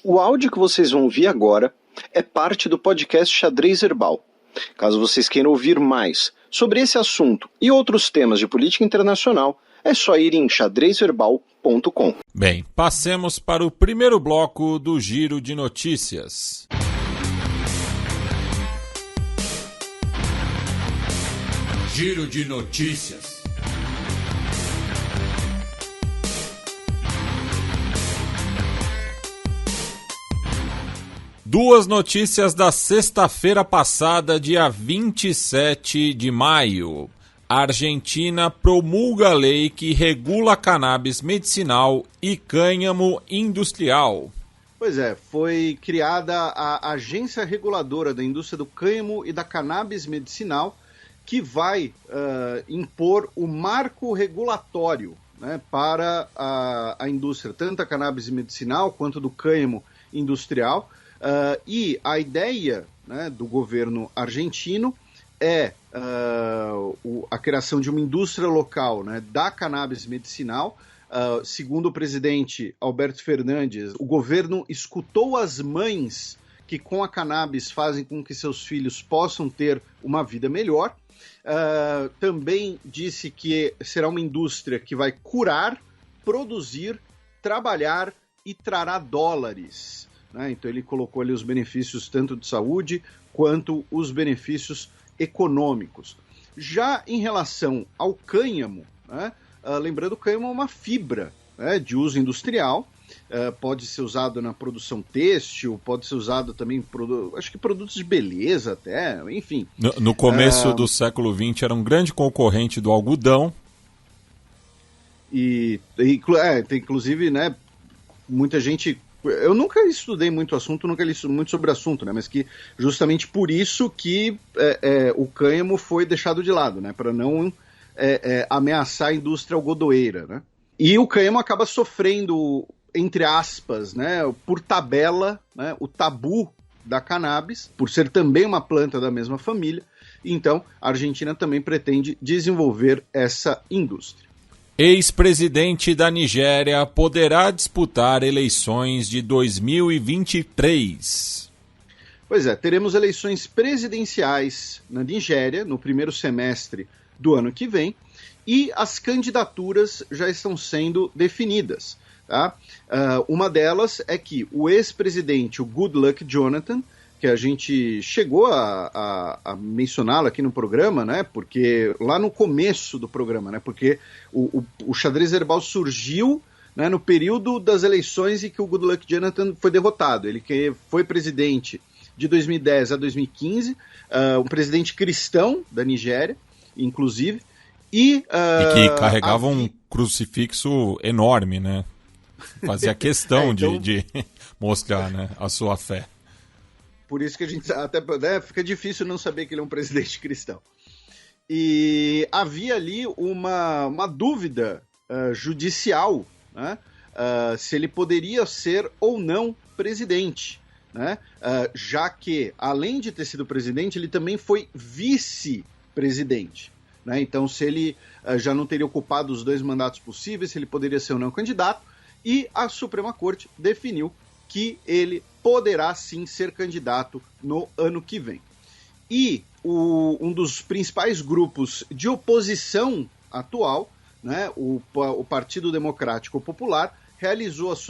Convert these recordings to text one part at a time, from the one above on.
O áudio que vocês vão ouvir agora é parte do podcast Xadrez Herbal. Caso vocês queiram ouvir mais sobre esse assunto e outros temas de política internacional, é só ir em xadrezherbal.com. Bem, passemos para o primeiro bloco do Giro de Notícias. Giro de Notícias. Duas notícias da sexta-feira passada, dia 27 de maio. A Argentina promulga lei que regula cannabis medicinal e cânhamo industrial. Pois é, foi criada a Agência Reguladora da Indústria do Cânhamo e da Cannabis Medicinal, que vai impor o marco regulatório, né, para a indústria, tanto a cannabis medicinal quanto do cânhamo industrial. E a ideia, né, do governo argentino é a criação de uma indústria local, né, da cannabis medicinal. Segundo o presidente Alberto Fernandes, o governo escutou as mães que com a cannabis fazem com que seus filhos possam ter uma vida melhor. Também disse que será uma indústria que vai curar, produzir, trabalhar e trará dólares. Então ele colocou ali os benefícios tanto de saúde quanto os benefícios econômicos. Já em relação ao cânhamo, né, lembrando, o cânhamo é uma fibra, né, de uso industrial, pode ser usado na produção têxtil, pode ser usado também, acho que produtos de beleza até, enfim. No começo do século XX era um grande concorrente do algodão. Tem, inclusive, né, muita gente... Eu nunca estudei muito assunto, nunca li muito sobre o assunto, né? Mas que justamente por isso que o cânhamo foi deixado de lado, né? Para não ameaçar a indústria algodoeira, né? E o cânhamo acaba sofrendo, entre aspas, né, por tabela, né, o tabu da cannabis, por ser também uma planta da mesma família. Então, a Argentina também pretende desenvolver essa indústria. Ex-presidente da Nigéria poderá disputar eleições de 2023. Pois é, teremos eleições presidenciais na Nigéria no primeiro semestre do ano que vem e as candidaturas já estão sendo definidas. Tá? Uma delas é que o ex-presidente, o Goodluck Jonathan, que a gente chegou a mencioná-lo aqui no programa, né? Porque lá no começo do programa, né? Porque o Xadrez Herbal surgiu, né, no período das eleições em que o Goodluck Jonathan foi derrotado. Ele que foi presidente de 2010 a 2015, um presidente cristão da Nigéria, inclusive, e que carregava um crucifixo enorme, né? Fazia questão de mostrar, né, a sua fé. Por isso que a gente até, né, fica difícil não saber que ele é um presidente cristão. E havia ali uma dúvida judicial, né, se ele poderia ser ou não presidente, né, já que, além de ter sido presidente, ele também foi vice-presidente. Né, então, se ele já não teria ocupado os 2 mandatos possíveis, se ele poderia ser ou não candidato, e a Suprema Corte definiu que ele poderá sim ser candidato no ano que vem. E um dos principais grupos de oposição atual, né, o Partido Democrático Popular, realizou as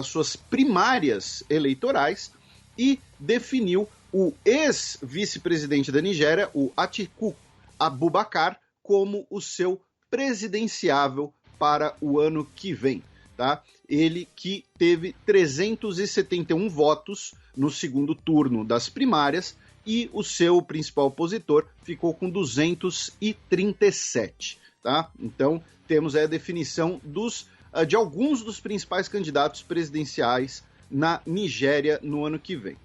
suas primárias eleitorais e definiu o ex-vice-presidente da Nigéria, o Atiku Abubakar, como o seu presidenciável para o ano que vem. Tá? Ele que teve 371 votos no segundo turno das primárias e o seu principal opositor ficou com 237. Tá? Então, temos aí a definição de alguns dos principais candidatos presidenciais na Nigéria no ano que vem.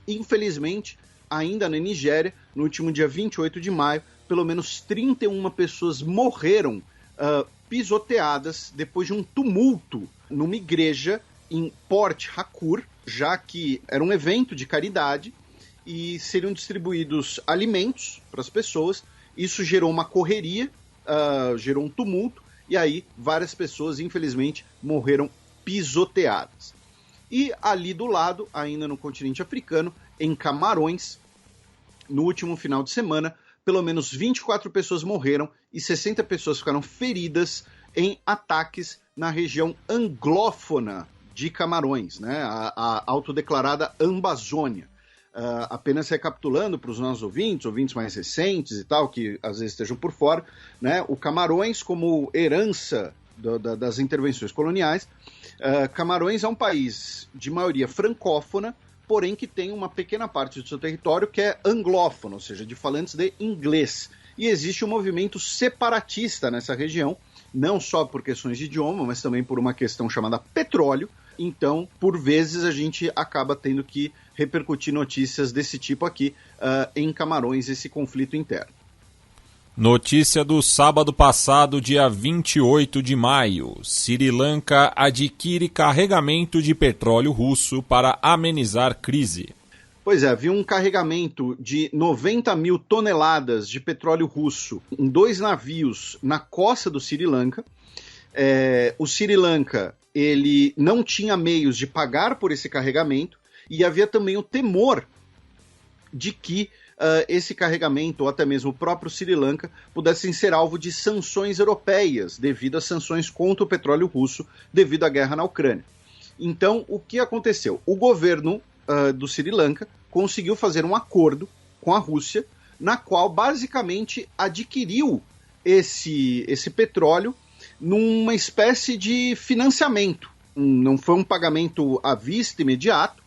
Infelizmente, ainda na Nigéria, no último dia 28 de maio, pelo menos 31 pessoas morreram pisoteadas depois de um tumulto numa igreja em Port Harcourt, já que era um evento de caridade e seriam distribuídos alimentos para as pessoas. Isso gerou uma correria, gerou um tumulto, e aí várias pessoas, infelizmente, morreram pisoteadas. E ali do lado, ainda no continente africano, em Camarões, no último final de semana, pelo menos 24 pessoas morreram e 60 pessoas ficaram feridas em ataques na região anglófona de Camarões, né? A autodeclarada Ambazônia. Apenas recapitulando para os nossos ouvintes mais recentes e tal, que às vezes estejam por fora, né? O Camarões, como herança das intervenções coloniais, Camarões é um país de maioria francófona, porém que tem uma pequena parte do seu território que é anglófono, ou seja, de falantes de inglês. E existe um movimento separatista nessa região, não só por questões de idioma, mas também por uma questão chamada petróleo. Então, por vezes, a gente acaba tendo que repercutir notícias desse tipo aqui em Camarões, esse conflito interno. Notícia do sábado passado, dia 28 de maio. Sri Lanka adquire carregamento de petróleo russo para amenizar crise. Pois é, havia um carregamento de 90 mil toneladas de petróleo russo em 2 navios na costa do Sri Lanka. O Sri Lanka ele não tinha meios de pagar por esse carregamento e havia também o temor de que esse carregamento, ou até mesmo o próprio Sri Lanka, pudessem ser alvo de sanções europeias, devido às sanções contra o petróleo russo, devido à guerra na Ucrânia. Então, o que aconteceu? O governo do Sri Lanka conseguiu fazer um acordo com a Rússia, na qual basicamente adquiriu esse petróleo numa espécie de financiamento. Não foi um pagamento à vista imediato,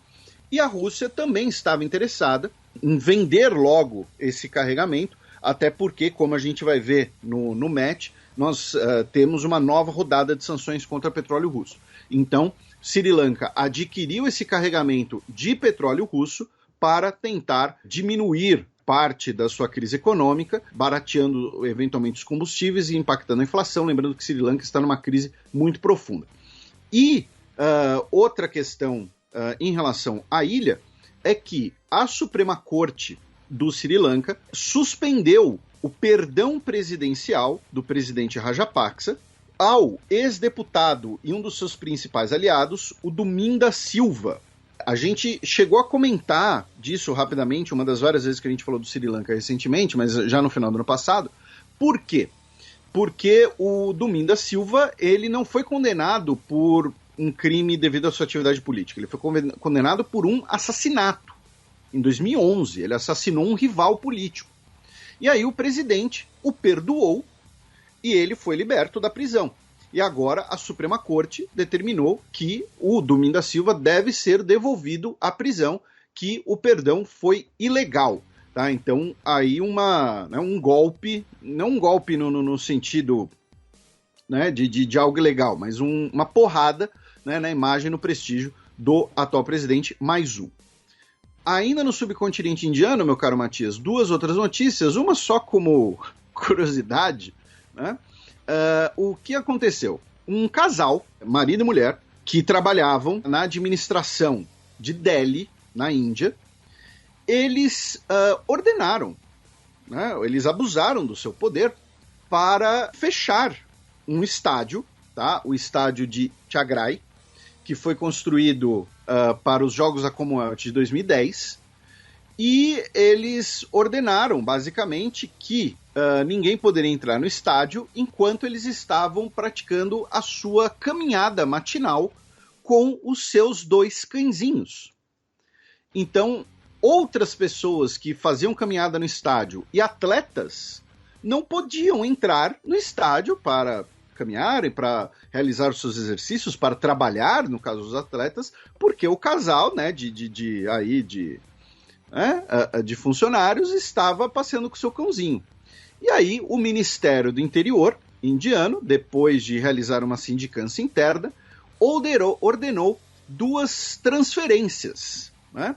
e a Rússia também estava interessada em vender logo esse carregamento, até porque, como a gente vai ver no match, nós temos uma nova rodada de sanções contra o petróleo russo. Então, Sri Lanka adquiriu esse carregamento de petróleo russo para tentar diminuir parte da sua crise econômica, barateando eventualmente os combustíveis e impactando a inflação, lembrando que Sri Lanka está numa crise muito profunda. E outra questão em relação à ilha é que a Suprema Corte do Sri Lanka suspendeu o perdão presidencial do presidente Rajapaksa ao ex-deputado e um dos seus principais aliados, o Duminda Silva. A gente chegou a comentar disso rapidamente, uma das várias vezes que a gente falou do Sri Lanka recentemente, mas já no final do ano passado. Por quê? Porque o Duminda Silva ele não foi condenado por um crime devido à sua atividade política. Ele foi condenado por um assassinato. Em 2011, ele assassinou um rival político. E aí o presidente o perdoou e ele foi liberto da prisão. E agora a Suprema Corte determinou que o Duminda Silva deve ser devolvido à prisão, que o perdão foi ilegal. Tá? Então, aí um golpe, não um golpe no sentido, né, de algo ilegal, mas uma porrada, né, na imagem, no prestígio do atual presidente, mais um. Ainda no subcontinente indiano, meu caro Matias, 2 outras notícias, uma só como curiosidade, né? O que aconteceu? Um casal, marido e mulher, que trabalhavam na administração de Delhi, na Índia, eles ordenaram, né, eles abusaram do seu poder para fechar um estádio, tá? O estádio de Chagrai, que foi construído para os Jogos da Commonwealth de 2010, e eles ordenaram, basicamente, que ninguém poderia entrar no estádio enquanto eles estavam praticando a sua caminhada matinal com os seus 2 cãezinhos. Então, outras pessoas que faziam caminhada no estádio e atletas não podiam entrar no estádio para caminhar e para realizar os seus exercícios, para trabalhar, no caso dos atletas, porque o casal, né, de funcionários estava passeando com o seu cãozinho. E aí o Ministério do Interior indiano, depois de realizar uma sindicância interna, ordenou 2 transferências. Né?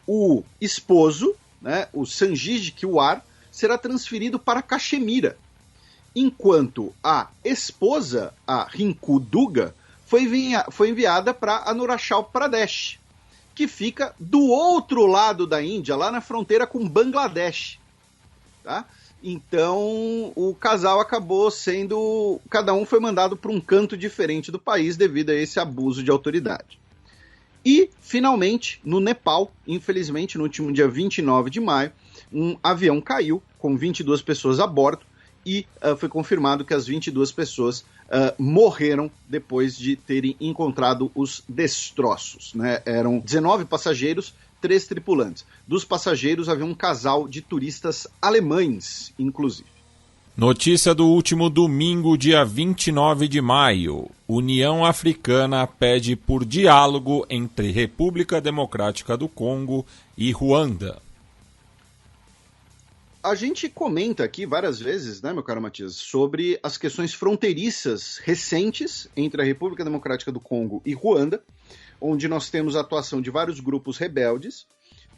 O esposo, né, o Sanjeev Kiwar, será transferido para Caxemira, enquanto a esposa, a Rinku Dugga, foi enviada para Arunachal Pradesh, que fica do outro lado da Índia, lá na fronteira com Bangladesh. Tá? Então, o casal acabou sendo... Cada um foi mandado para um canto diferente do país devido a esse abuso de autoridade. E, finalmente, no Nepal, infelizmente, no último dia 29 de maio, um avião caiu com 22 pessoas a bordo e foi confirmado que as 22 pessoas morreram depois de terem encontrado os destroços, né? Eram 19 passageiros, 3 tripulantes. Dos passageiros havia um casal de turistas alemães, inclusive. Notícia do último domingo, dia 29 de maio. União Africana pede por diálogo entre República Democrática do Congo e Ruanda. A gente comenta aqui várias vezes, né, meu caro Matias, sobre as questões fronteiriças recentes entre a República Democrática do Congo e Ruanda, onde nós temos a atuação de vários grupos rebeldes,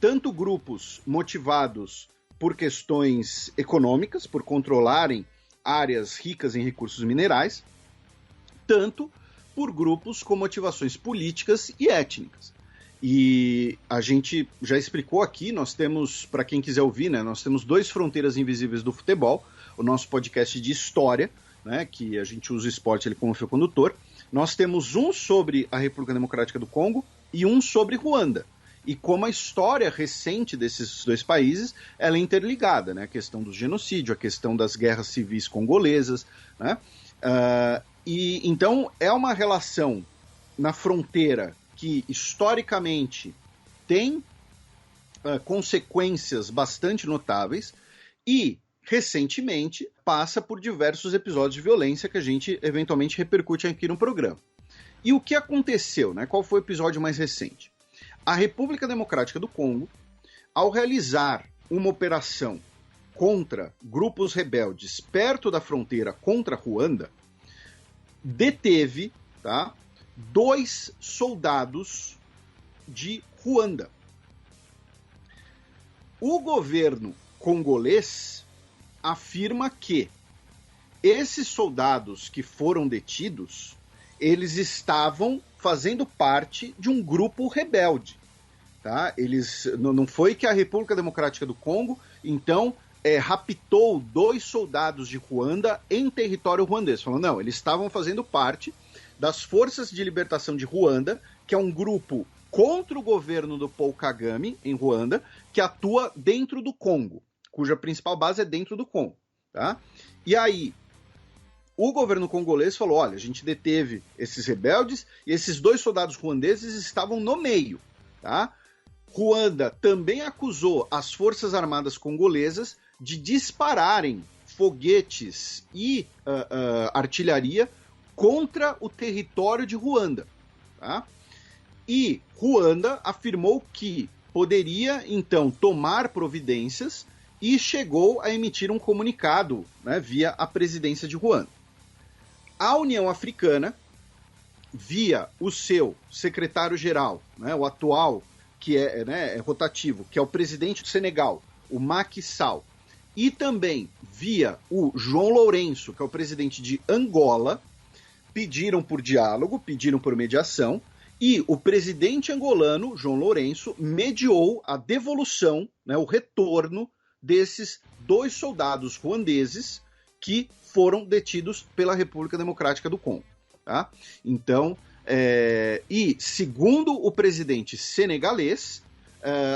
tanto grupos motivados por questões econômicas, por controlarem áreas ricas em recursos minerais, tanto por grupos com motivações políticas e étnicas. E a gente já explicou aqui, nós temos, para quem quiser ouvir, né, nós temos 2 Fronteiras Invisíveis do Futebol, o nosso podcast de história, né, que a gente usa o esporte ele como fio condutor. Nós temos um sobre a República Democrática do Congo e um sobre Ruanda. E como a história recente desses 2 países, ela é interligada, né? A questão do genocídio, a questão das guerras civis congolesas, né? E então é uma relação na fronteira que historicamente tem consequências bastante notáveis e recentemente passa por diversos episódios de violência que a gente eventualmente repercute aqui no programa. E o que aconteceu, né? Qual foi o episódio mais recente? A República Democrática do Congo, ao realizar uma operação contra grupos rebeldes perto da fronteira contra Ruanda, deteve, tá, 2 soldados de Ruanda. O governo congolês afirma que esses soldados que foram detidos, eles estavam fazendo parte de um grupo rebelde, tá? Eles não foi que a República Democrática do Congo, então, raptou 2 soldados de Ruanda em território ruandês. Falando, não, eles estavam fazendo parte das Forças de Libertação de Ruanda, que é um grupo contra o governo do Paul Kagame, em Ruanda, que atua dentro do Congo, cuja principal base é dentro do Congo, tá? E aí, o governo congolês falou, olha, a gente deteve esses rebeldes e esses 2 soldados ruandeses estavam no meio, tá? Ruanda também acusou as Forças Armadas congolesas de dispararem foguetes e artilharia contra o território de Ruanda, tá? E Ruanda afirmou que poderia, então, tomar providências e chegou a emitir um comunicado, né, via a presidência de Ruanda. A União Africana, via o seu secretário-geral, né, o atual, que é rotativo, que é o presidente do Senegal, o Macky Sall, e também via o João Lourenço, que é o presidente de Angola, pediram por diálogo, pediram por mediação, e o presidente angolano, João Lourenço, mediou a devolução, né, o retorno desses 2 soldados ruandeses que foram detidos pela República Democrática do Congo. Tá? Então, e segundo o presidente senegalês,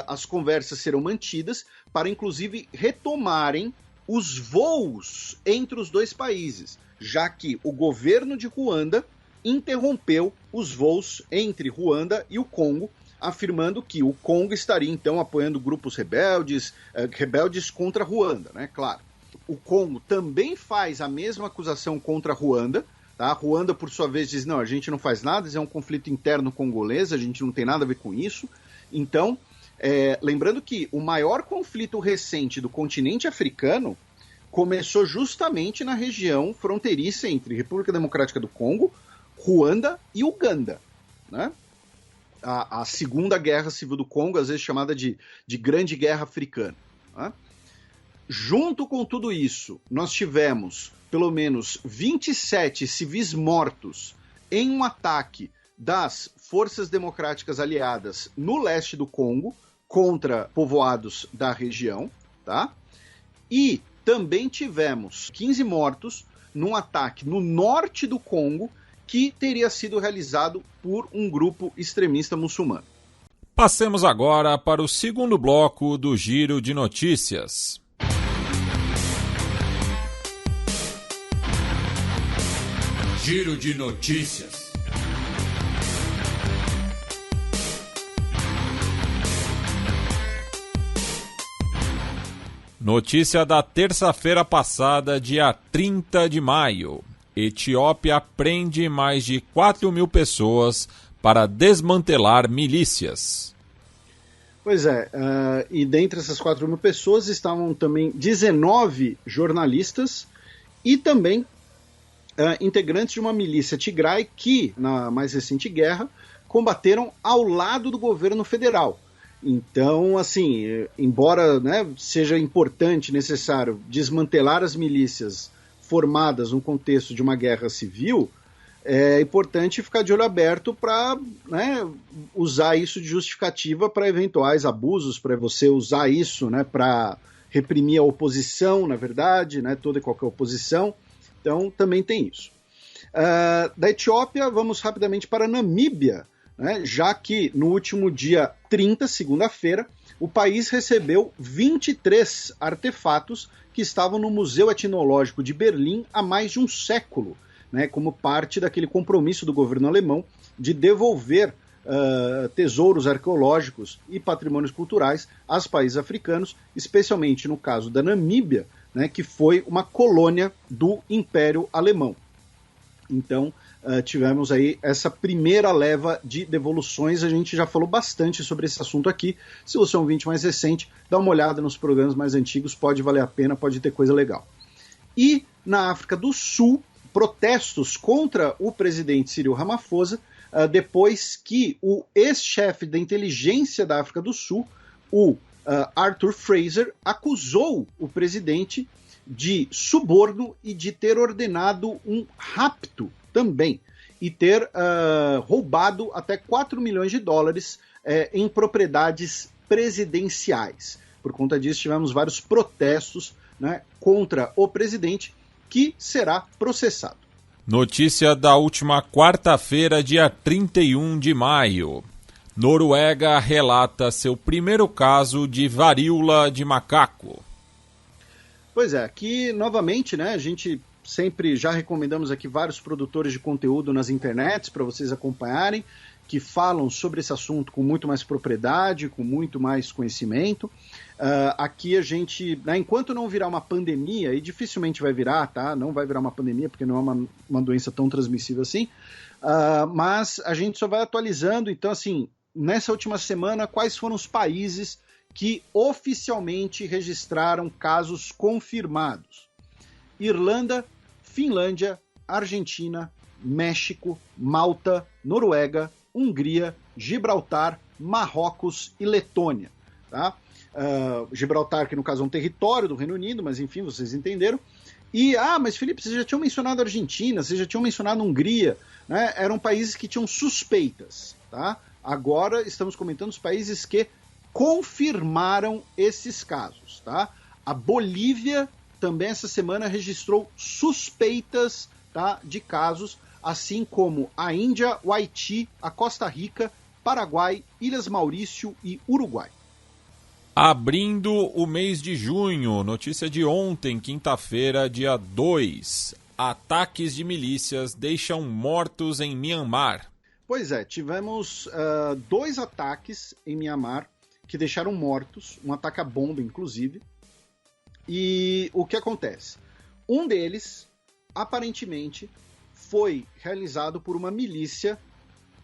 as conversas serão mantidas para, inclusive, retomarem os voos entre os 2 países, já que o governo de Ruanda interrompeu os voos entre Ruanda e o Congo, afirmando que o Congo estaria, então, apoiando grupos rebeldes contra Ruanda, né? Claro. O Congo também faz a mesma acusação contra Ruanda, tá? Ruanda, por sua vez, diz, não, a gente não faz nada, isso é um conflito interno congolês, a gente não tem nada a ver com isso. Então, lembrando que o maior conflito recente do continente africano começou justamente na região fronteiriça entre República Democrática do Congo, Ruanda e Uganda, né? A Segunda Guerra Civil do Congo, às vezes chamada de Grande Guerra Africana, né? Junto com tudo isso, nós tivemos pelo menos 27 civis mortos em um ataque das Forças Democráticas Aliadas no leste do Congo contra povoados da região, tá? E também tivemos 15 mortos num ataque no norte do Congo que teria sido realizado por um grupo extremista muçulmano. Passemos agora para o segundo bloco do Giro de Notícias. Giro de Notícias. Notícia da terça-feira passada, dia 30 de maio. Etiópia prende mais de 4.000 pessoas para desmantelar milícias. Pois é, e dentre essas 4.000 pessoas estavam também 19 jornalistas e também integrantes de uma milícia tigray que, na mais recente guerra, combateram ao lado do governo federal. Então, assim, embora, né, seja importante, necessário desmantelar as milícias formadas no contexto de uma guerra civil, é importante ficar de olho aberto para, né, usar isso de justificativa para eventuais abusos, para você usar isso, né, para reprimir a oposição, na verdade, né, toda e qualquer oposição. Então, também tem isso. Da Etiópia, vamos rapidamente para a Namíbia, né, já que no último dia 30, segunda-feira, o país recebeu 23 artefatos que estavam no Museu Etnológico de Berlim há mais de um século, né, como parte daquele compromisso do governo alemão de devolver tesouros arqueológicos e patrimônios culturais aos países africanos, especialmente no caso da Namíbia, né, que foi uma colônia do Império Alemão. Então, tivemos aí essa primeira leva de devoluções. A gente já falou bastante sobre esse assunto aqui. Se você é um ouvinte mais recente, dá uma olhada nos programas mais antigos, pode valer a pena, pode ter coisa legal. E na África do Sul, protestos contra o presidente Cyril Ramaphosa, depois que o ex-chefe da inteligência da África do Sul, o Arthur Fraser, acusou o presidente de suborno e de ter ordenado um rapto também, e ter roubado até 4 milhões de dólares em propriedades presidenciais. Por conta disso, tivemos vários protestos, né, contra o presidente, que será processado. Notícia da última quarta-feira, dia 31 de maio. Noruega relata seu primeiro caso de varíola de macaco. Pois é, aqui novamente, né, a gente sempre já recomendamos aqui vários produtores de conteúdo nas internets para vocês acompanharem, que falam sobre esse assunto com muito mais propriedade, com muito mais conhecimento. Aqui a gente, né, enquanto não virar uma pandemia, e dificilmente vai virar, tá? Não vai virar uma pandemia, porque não é uma doença tão transmissível assim, mas a gente só vai atualizando. Então, assim, nessa última semana, quais foram os países que oficialmente registraram casos confirmados? Irlanda, Finlândia, Argentina, México, Malta, Noruega, Hungria, Gibraltar, Marrocos e Letônia. Tá? Gibraltar, que no caso é um território do Reino Unido, mas enfim, vocês entenderam. E, mas Felipe, vocês já tinham mencionado a Argentina, vocês já tinham mencionado a Hungria, né? Eram países que tinham suspeitas. Tá? Agora estamos comentando os países que confirmaram esses casos. Tá? A Bolívia também essa semana registrou suspeitas, tá, de casos, assim como a Índia, o Haiti, a Costa Rica, Paraguai, Ilhas Maurício e Uruguai. Abrindo o mês de junho, notícia de ontem, quinta-feira, dia 2. Ataques de milícias deixam mortos em Mianmar. Pois é, tivemos 2 ataques em Mianmar que deixaram mortos, um ataque à bomba, inclusive. E o que acontece? Um deles, aparentemente, foi realizado por uma milícia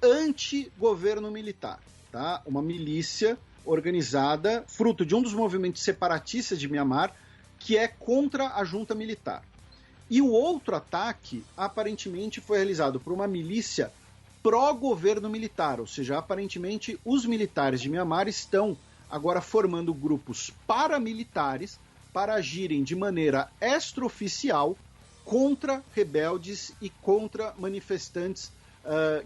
anti-governo militar, tá? Uma milícia organizada, fruto de um dos movimentos separatistas de Mianmar, que é contra a junta militar. E o outro ataque, aparentemente, foi realizado por uma milícia pró-governo militar, ou seja, aparentemente os militares de Mianmar estão agora formando grupos paramilitares para agirem de maneira extraoficial contra rebeldes e contra manifestantes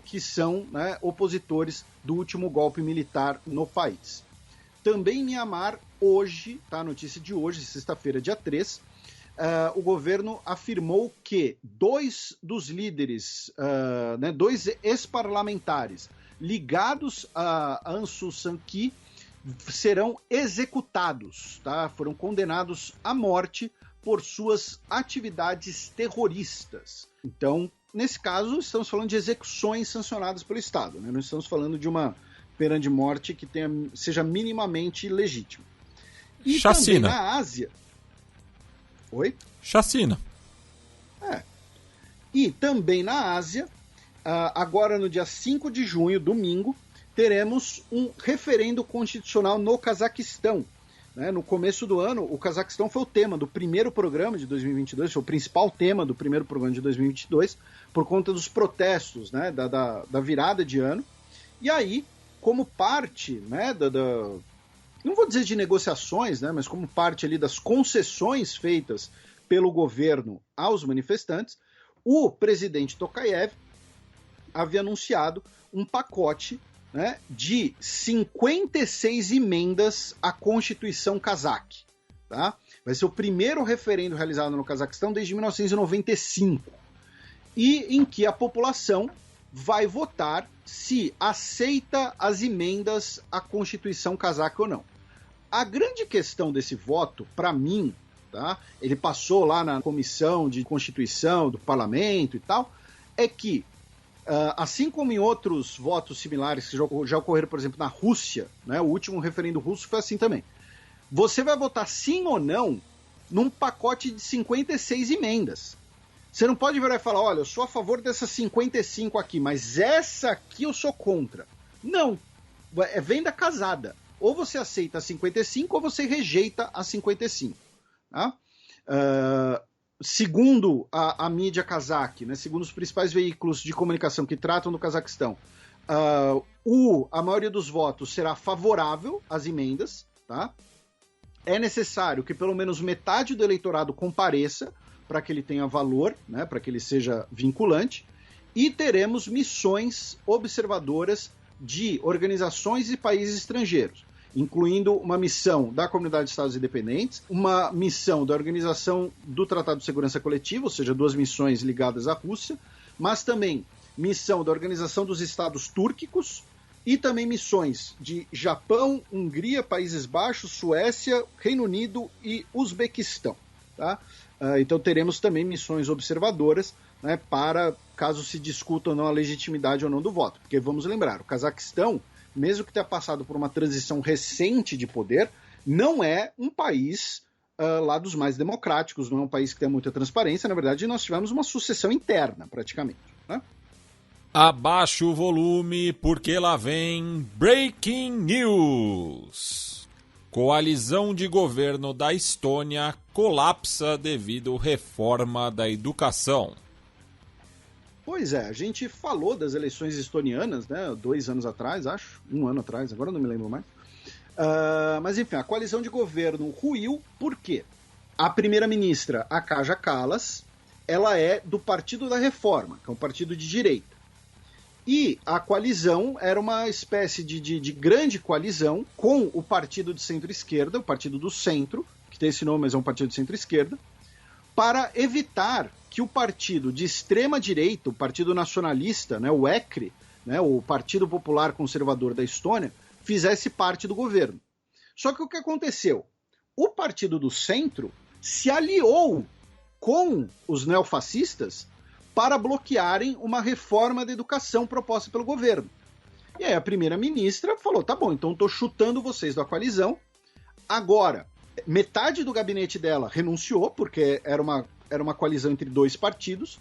que são, né, opositores do último golpe militar no país. Também em Mianmar, hoje, tá, a notícia de hoje, sexta-feira, dia 3, o governo afirmou que 2 dos líderes, né, 2 ex-parlamentares ligados a Aung San Suu Kyi serão executados, tá? Foram condenados à morte por suas atividades terroristas. Então, nesse caso, estamos falando de execuções sancionadas pelo Estado, né? Não estamos falando de uma pena de morte que seja minimamente legítima. E chacina. Também na Ásia... Oi? Chacina. E também na Ásia, agora no dia 5 de junho, domingo, teremos um referendo constitucional no Cazaquistão. Né? No começo do ano, o Cazaquistão foi o tema do primeiro programa de 2022, foi o principal tema do primeiro programa de 2022, por conta dos protestos, né, da virada de ano. E aí, como parte, né, não vou dizer de negociações, né, mas como parte ali das concessões feitas pelo governo aos manifestantes, o presidente Tokayev havia anunciado um pacote, né, de 56 emendas à Constituição cazaque. Tá? Vai ser o primeiro referendo realizado no Cazaquistão desde 1995, e em que a população vai votar se aceita as emendas à Constituição cazaque ou não. A grande questão desse voto, para mim, tá? Ele passou lá na Comissão de Constituição do Parlamento e tal, é que, assim como em outros votos similares que já ocorreram, por exemplo, na Rússia, né? O último referendo russo foi assim também. Você vai votar sim ou não num pacote de 56 emendas. Você não pode virar e falar, olha, eu sou a favor dessas 55 aqui, mas essa aqui eu sou contra. Não, é venda casada. Ou você aceita a 55 ou você rejeita a 55. Tá? Segundo a mídia cazaque, né, segundo os principais veículos de comunicação que tratam do Cazaquistão, a maioria dos votos será favorável às emendas. Tá? É necessário que pelo menos metade do eleitorado compareça para que ele tenha valor, né, para que ele seja vinculante, e teremos missões observadoras de organizações e países estrangeiros, incluindo uma missão da Comunidade de Estados Independentes, uma missão da Organização do Tratado de Segurança Coletiva, ou seja, 2 missões ligadas à Rússia, mas também missão da Organização dos Estados Túrquicos e também missões de Japão, Hungria, Países Baixos, Suécia, Reino Unido e Uzbequistão. Tá? Então teremos também missões observadoras, né, para caso se discuta ou não a legitimidade ou não do voto. Porque vamos lembrar, o Cazaquistão, mesmo que tenha passado por uma transição recente de poder, não é um país lá dos mais democráticos, não é um país que tem muita transparência. Na verdade, nós tivemos uma sucessão interna, praticamente. Né? Abaixa o volume, porque lá vem Breaking News. Coalizão de governo da Estônia colapsa devido à reforma da educação. Pois é, a gente falou das eleições estonianas, né, 2 anos atrás, acho, 1 ano atrás, agora não me lembro mais. Mas enfim, a coalizão de governo ruiu, por quê? A primeira-ministra, a Kaja Kallas, ela é do Partido da Reforma, que é um partido de direita. E a coalizão era uma espécie de grande coalizão com o partido de centro-esquerda, o partido do centro, que tem esse nome, mas é um partido de centro-esquerda, para evitar que o partido de extrema-direita, o Partido Nacionalista, né, o ECRI, né, o Partido Popular Conservador da Estônia, fizesse parte do governo. Só que o que aconteceu? O partido do centro se aliou com os neofascistas para bloquearem uma reforma da educação proposta pelo governo. E aí a primeira-ministra falou, tá bom, então estou chutando vocês da coalizão. Agora, metade do gabinete dela renunciou, porque era uma coalizão entre 2 partidos.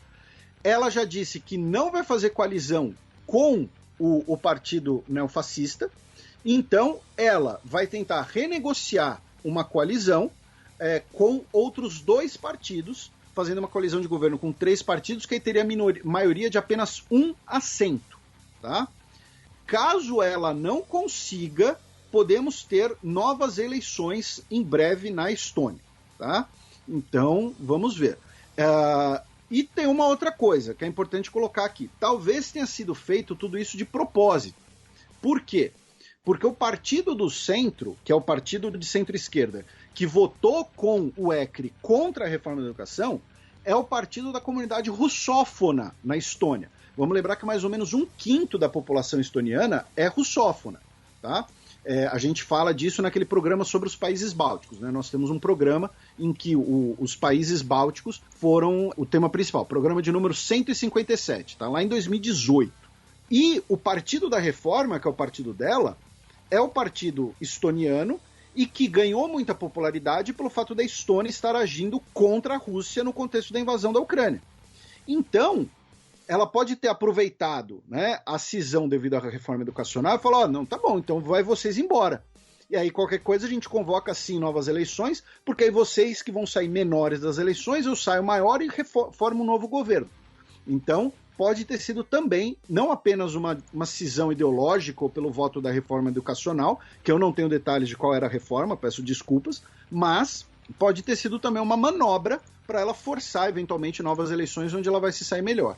Ela já disse que não vai fazer coalizão com o partido neofascista. Então, ela vai tentar renegociar uma coalizão com outros 2 partidos, fazendo uma coalizão de governo com 3 partidos, que aí teria maioria de apenas 1 assento. Tá? Caso ela não consiga, podemos ter novas eleições em breve na Estônia. Tá? Então, vamos ver. E tem uma outra coisa que é importante colocar aqui. Talvez tenha sido feito tudo isso de propósito. Por quê? Porque o partido do centro, que é o partido de centro-esquerda, que votou com o ECRI contra a reforma da educação, é o partido da comunidade russófona na Estônia. Vamos lembrar que mais ou menos 1/5 da população estoniana é russófona, tá? A gente fala disso naquele programa sobre os países bálticos, né? Nós temos um programa em que os países bálticos foram o tema principal, programa de número 157, tá? Lá em 2018. E o partido da reforma, que é o partido dela, é o partido estoniano e que ganhou muita popularidade pelo fato da Estônia estar agindo contra a Rússia no contexto da invasão da Ucrânia. Então, ela pode ter aproveitado, né, a cisão devido à reforma educacional e falar, não, tá bom, então vai vocês embora. E aí qualquer coisa a gente convoca sim novas eleições, porque aí vocês que vão sair menores das eleições, eu saio maior e formo um novo governo. Então, pode ter sido também, não apenas uma cisão ideológica ou pelo voto da reforma educacional, que eu não tenho detalhes de qual era a reforma, peço desculpas, mas pode ter sido também uma manobra para ela forçar eventualmente novas eleições onde ela vai se sair melhor.